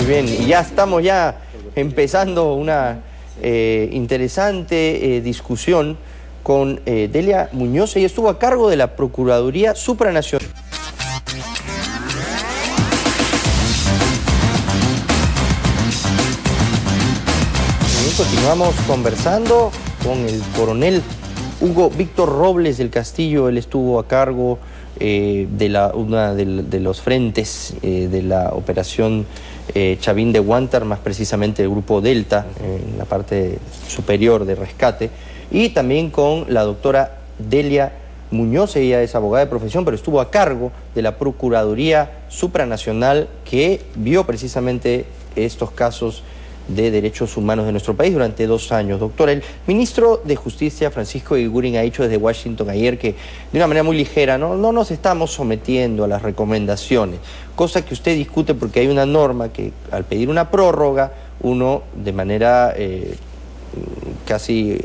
bien, y ya estamos empezando una interesante discusión con Delia Muñoz. Ella estuvo a cargo de la Procuraduría Supranacional. Continuamos conversando con el coronel Hugo Víctor Robles del Castillo. Él estuvo a cargo de una de los frentes de la operación Chavín de Huántar, más precisamente el grupo Delta, en la parte superior de rescate, y también con la doctora Delia Muñoz. Ella es abogada de profesión, pero estuvo a cargo de la Procuraduría Supranacional que vio precisamente estos casos de derechos humanos de nuestro país durante 2 años. Doctora, el ministro de Justicia, Francisco Eguiguren, ha dicho desde Washington ayer que de una manera muy ligera no nos estamos sometiendo a las recomendaciones, cosa que usted discute porque hay una norma que al pedir una prórroga, uno de manera casi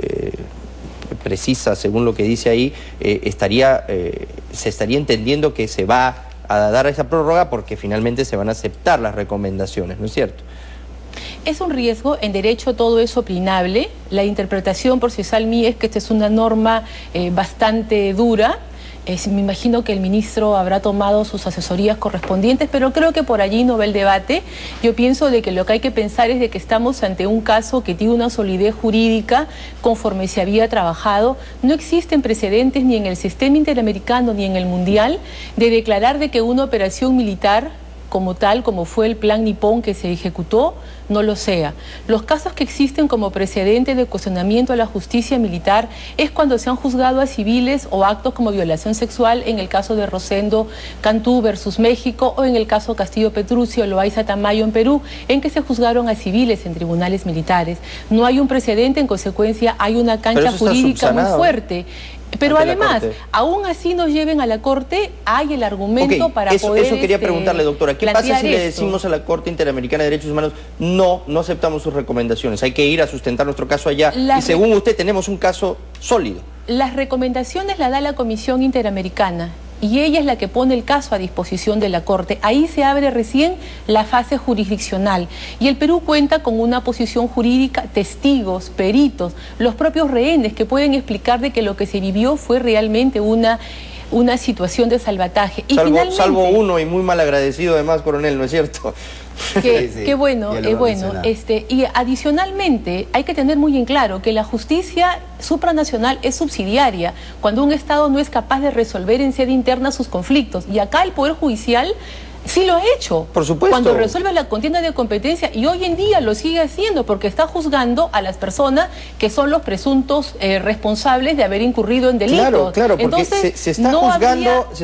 precisa, según lo que dice ahí, se estaría entendiendo que se va a dar esa prórroga porque finalmente se van a aceptar las recomendaciones, ¿no es cierto? Es un riesgo, en derecho todo es opinable. La interpretación procesal mía es que esta es una norma bastante dura. Me imagino que el ministro habrá tomado sus asesorías correspondientes, pero creo que por allí no va el debate. Yo pienso de que lo que hay que pensar es de que estamos ante un caso que tiene una solidez jurídica conforme se había trabajado. No existen precedentes ni en el sistema interamericano ni en el mundial de declarar de que una operación militar como tal, como fue el plan Nipón que se ejecutó, no lo sea. Los casos que existen como precedente de cuestionamiento a la justicia militar es cuando se han juzgado a civiles o actos como violación sexual, en el caso de Rosendo Cantú versus México, o en el caso Castillo Petruccio, Loaiza Tamayo en Perú, en que se juzgaron a civiles en tribunales militares. No hay un precedente, en consecuencia hay una cancha jurídica muy fuerte. Pero además, aún así nos lleven a la Corte, hay el argumento para poder... Eso quería preguntarle, doctora. ¿Qué pasa si le decimos a la Corte Interamericana de Derechos Humanos, no aceptamos sus recomendaciones, hay que ir a sustentar nuestro caso allá, y según usted tenemos un caso sólido? Las recomendaciones las da la Comisión Interamericana, y ella es la que pone el caso a disposición de la Corte. Ahí se abre recién la fase jurisdiccional. Y el Perú cuenta con una posición jurídica, testigos, peritos, los propios rehenes que pueden explicar de que lo que se vivió fue realmente una situación de salvataje. Y salvo uno, y muy mal agradecido además, coronel, ¿no es cierto? Qué bueno, y adicionalmente hay que tener muy en claro que la justicia supranacional es subsidiaria cuando un Estado no es capaz de resolver en sede interna sus conflictos, y acá el Poder Judicial sí lo ha hecho. Por supuesto. Cuando resuelve la contienda de competencia, y hoy en día lo sigue haciendo porque está juzgando a las personas que son los presuntos responsables de haber incurrido en delitos. Claro, porque entonces, se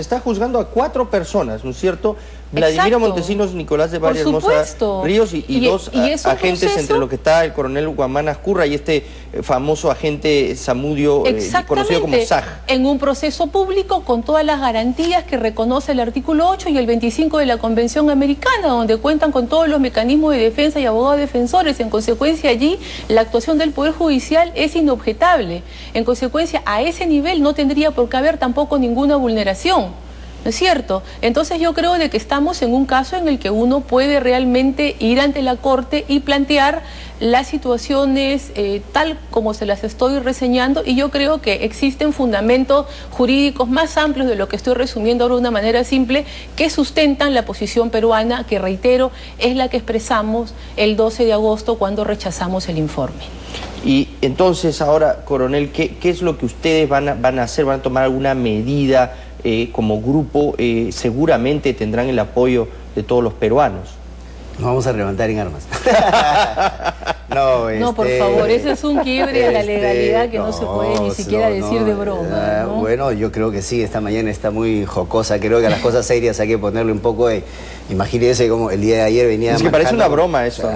está juzgando a 4 personas, ¿no es cierto? Vladimiro Montesinos, Nicolás de Valle Hermosa Ríos y dos agentes, entre los que está el coronel Guamán Azcurra y este famoso agente Zamudio, conocido como SAG. En un proceso público con todas las garantías que reconoce el artículo 8 y el 25 de la Convención Americana, donde cuentan con todos los mecanismos de defensa y abogados defensores. En consecuencia, allí la actuación del Poder Judicial es inobjetable. En consecuencia, a ese nivel no tendría por qué haber tampoco ninguna vulneración. ¿No es cierto? Entonces yo creo de que estamos en un caso en el que uno puede realmente ir ante la Corte y plantear las situaciones tal como se las estoy reseñando, y yo creo que existen fundamentos jurídicos más amplios de lo que estoy resumiendo ahora de una manera simple, que sustentan la posición peruana, que reitero, es la que expresamos el 12 de agosto cuando rechazamos el informe. Y entonces ahora, coronel, ¿qué es lo que ustedes van a hacer? ¿Van a tomar alguna medida como grupo? Seguramente tendrán el apoyo de todos los peruanos. Nos vamos a levantar en armas. No, por favor, ese es un quiebre a la legalidad que no se puede ni siquiera decir de broma, ¿no? Bueno, yo creo que sí, esta mañana está muy jocosa. Creo que a las cosas serias hay que ponerle un poco de... Imagínense como el día de ayer venía... Es que parece una broma eso,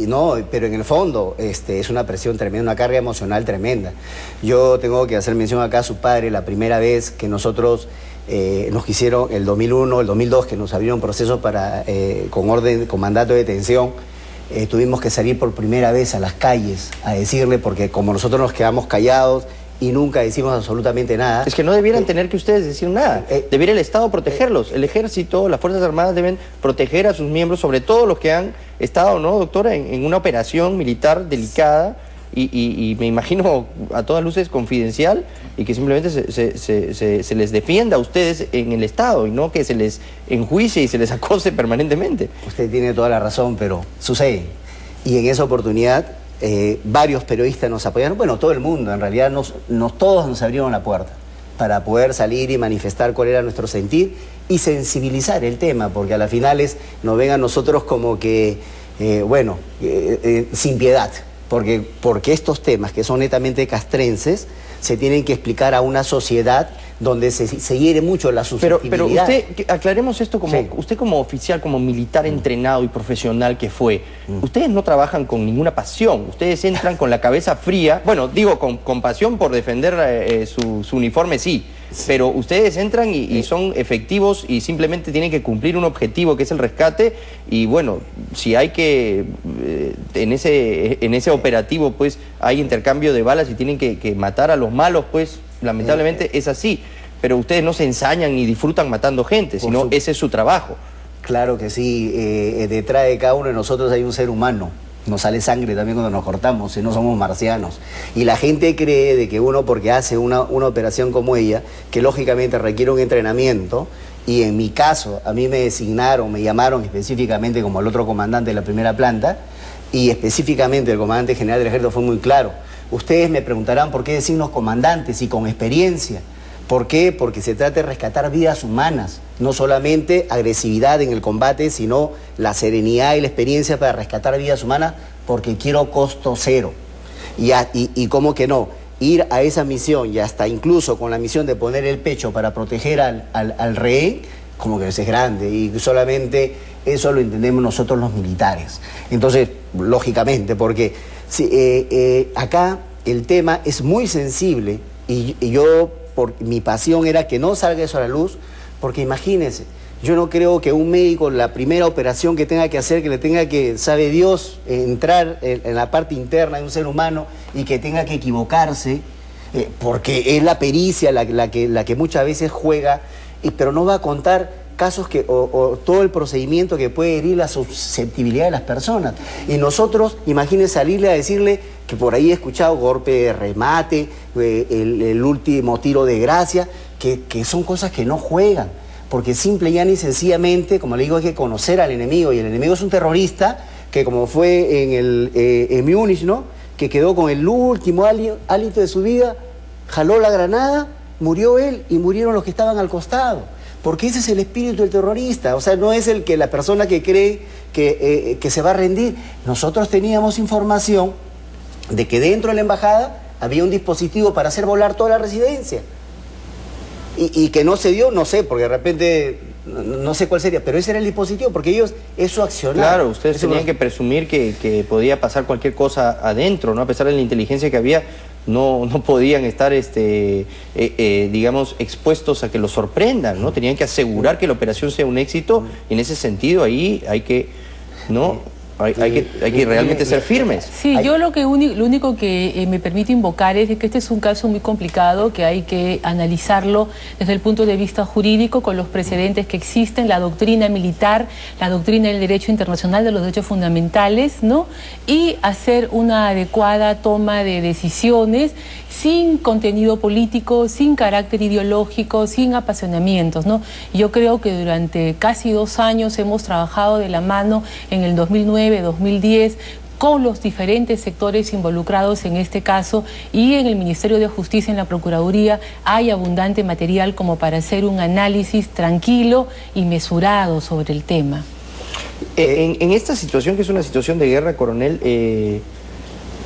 ¿no? Pero en el fondo es una presión tremenda, una carga emocional tremenda. Yo tengo que hacer mención acá a su padre, la primera vez que nosotros... nos quisieron el 2001, el 2002, que nos abrieron procesos para, con mandato de detención. Tuvimos que salir por primera vez a las calles a decirle, porque como nosotros nos quedamos callados y nunca decimos absolutamente nada. Es que no debieran tener que ustedes decir nada. Debería el Estado protegerlos. El Ejército, las Fuerzas Armadas deben proteger a sus miembros, sobre todo los que han estado, ¿no, doctora, en una operación militar delicada y me imagino a todas luces confidencial, y que simplemente se les defienda a ustedes en el Estado y no que se les enjuicie y se les acose permanentemente. Usted tiene toda la razón, pero sucede. Y en esa oportunidad varios periodistas nos apoyaron, bueno, todo el mundo, en realidad todos nos abrieron la puerta para poder salir y manifestar cuál era nuestro sentir y sensibilizar el tema, porque a las finales nos ven a nosotros como que, sin piedad, porque estos temas que son netamente castrenses se tienen que explicar a una sociedad donde se hiere mucho la susceptibilidad. Pero usted, aclaremos esto, usted como oficial, como militar entrenado y profesional que fue, ustedes no trabajan con ninguna pasión, ustedes entran con la cabeza fría, bueno, digo, con pasión por defender su uniforme, sí, pero ustedes entran y son efectivos y simplemente tienen que cumplir un objetivo que es el rescate, y bueno, si hay que, en ese operativo, pues, hay intercambio de balas y tienen que matar a los malos, pues, lamentablemente es así, pero ustedes no se ensañan ni disfrutan matando gente, sino ese es su trabajo. Claro que sí, detrás de cada uno de nosotros hay un ser humano, nos sale sangre también cuando nos cortamos, si no somos marcianos. Y la gente cree de que uno, porque hace una operación como ella, que lógicamente requiere un entrenamiento, y en mi caso, a mí me designaron, me llamaron específicamente como el otro comandante de la primera planta, y específicamente el comandante general del ejército fue muy claro. Ustedes me preguntarán por qué decirnos comandantes y con experiencia. ¿Por qué? Porque se trata de rescatar vidas humanas, no solamente agresividad en el combate, sino la serenidad y la experiencia para rescatar vidas humanas, porque quiero costo cero. Y cómo que no, ir a esa misión y hasta incluso con la misión de poner el pecho para proteger al rehén, como que es grande, y solamente eso lo entendemos nosotros los militares. Entonces, lógicamente, porque acá el tema es muy sensible y yo, mi pasión era que no salga eso a la luz, porque imagínense, yo no creo que un médico, la primera operación que tenga que hacer, que le tenga que, sabe Dios, entrar en la parte interna de un ser humano y que tenga que equivocarse, porque es la pericia la que muchas veces juega, pero no va a contar casos o todo el procedimiento que puede herir la susceptibilidad de las personas. Y nosotros, imagínense salirle a decirle que por ahí he escuchado golpe de remate, el último tiro de gracia, que son cosas que no juegan, porque simple y sencillamente, como le digo, hay que conocer al enemigo, y el enemigo es un terrorista que, como fue en Múnich, ¿no?, que quedó con el último hálito de su vida, jaló la granada, murió él y murieron los que estaban al costado. Porque ese es el espíritu del terrorista, o sea, no es la persona que cree que se va a rendir. Nosotros teníamos información de que dentro de la embajada había un dispositivo para hacer volar toda la residencia. Y que no se dio, no sé, porque de repente, no sé cuál sería, pero ese era el dispositivo, porque ellos, eso accionaron. Claro, ustedes tenían que presumir que podía pasar cualquier cosa adentro, ¿no? A pesar de la inteligencia que había, no podían estar, digamos, expuestos a que los sorprendan, ¿no? Tenían que asegurar que la operación sea un éxito, y en ese sentido ahí hay que, ¿no?, hay que realmente ser firmes. Sí, yo lo único que me permite invocar es que este es un caso muy complicado, que hay que analizarlo desde el punto de vista jurídico, con los precedentes que existen, la doctrina militar, la doctrina del derecho internacional de los derechos fundamentales, ¿no?, y hacer una adecuada toma de decisiones sin contenido político, sin carácter ideológico, sin apasionamientos, ¿no? Yo creo que durante casi 2 años hemos trabajado de la mano en el 2009, 2010, con los diferentes sectores involucrados en este caso, y en el Ministerio de Justicia, en la Procuraduría, hay abundante material como para hacer un análisis tranquilo y mesurado sobre el tema. En esta situación, que es una situación de guerra, coronel,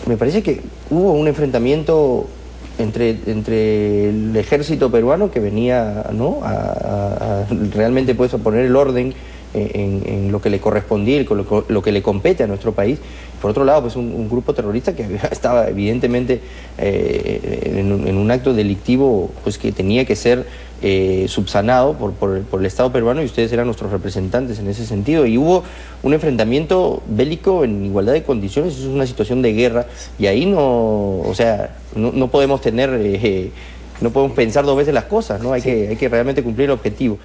me parece que hubo un enfrentamiento entre el ejército peruano, que venía, ¿no?, a realmente, pues, a poner el orden en lo que le correspondía y lo que le compete a nuestro país. Por otro lado, pues un grupo terrorista que estaba evidentemente en un acto delictivo, pues que tenía que ser subsanado por el Estado peruano, y ustedes eran nuestros representantes en ese sentido. Y hubo un enfrentamiento bélico en igualdad de condiciones, eso es una situación de guerra, y ahí no podemos tener, no podemos pensar dos veces las cosas, ¿no? Hay que realmente cumplir el objetivo.